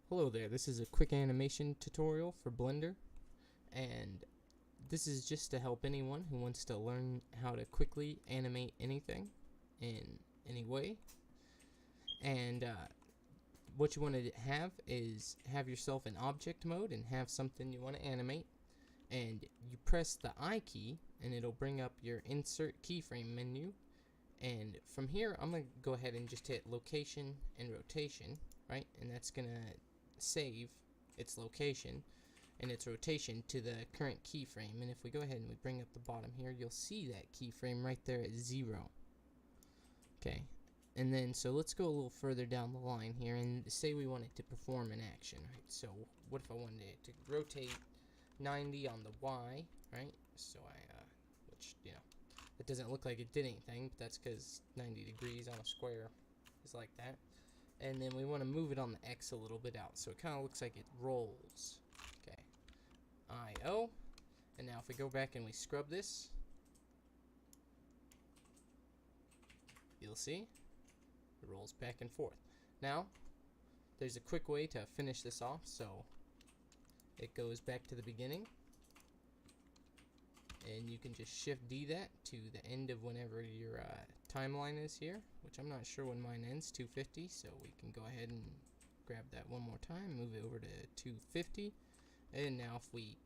Hello there, this is a quick animation tutorial for Blender, and this is just to help anyone who wants to learn how to quickly animate anything in any way. And what you want to have yourself in object mode and have something you want to animate, and you press the I key and it'll bring up your insert keyframe menu, and from here I'm going to go ahead and just hit location and rotation, right? And that's going to save its location and its rotation to the current keyframe. And if we go ahead and we bring up the bottom here, you'll see that keyframe right there at 0. Okay, and then so let's go a little further down the line here and say we want it to perform an action, right? So what if I wanted it to rotate 90 on the Y, right? So which, you know, it doesn't look like it did anything, but that's because 90 degrees on a square is like that. And then we want to move it on the X a little bit out, so it kind of looks like it rolls. Okay, I-O, and now if we go back and we scrub this, you'll see it rolls back and forth. Now, there's a quick way to finish this off, so it goes back to the beginning, and you can just Shift D that to the end of whenever your timeline is here, which I'm not sure when mine ends, 250, so we can go ahead and grab that one more time, move it over to 250, and now if we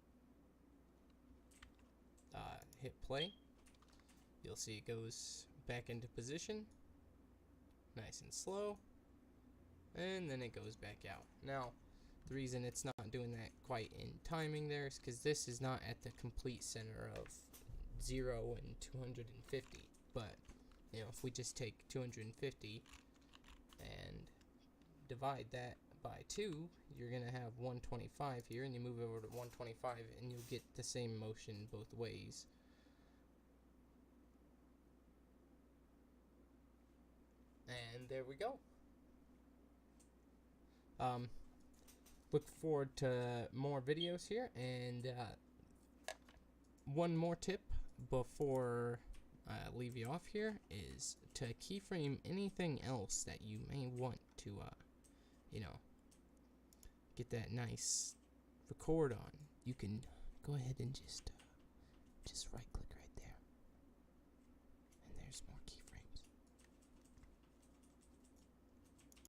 hit play, you'll see it goes back into position, nice and slow, and then it goes back out. Now, the reason it's not doing that quite in timing there is because this is not at the complete center of 0 and 250, but you know, if we just take 250 and divide that by 2, you're gonna have 125 here, and you move over to 125 and you'll get the same motion both ways. And there we go. Look forward to more videos here, and one more tip before I leave you off here is to keyframe anything else that you may want to you know, get that nice record on. You can go ahead and just right click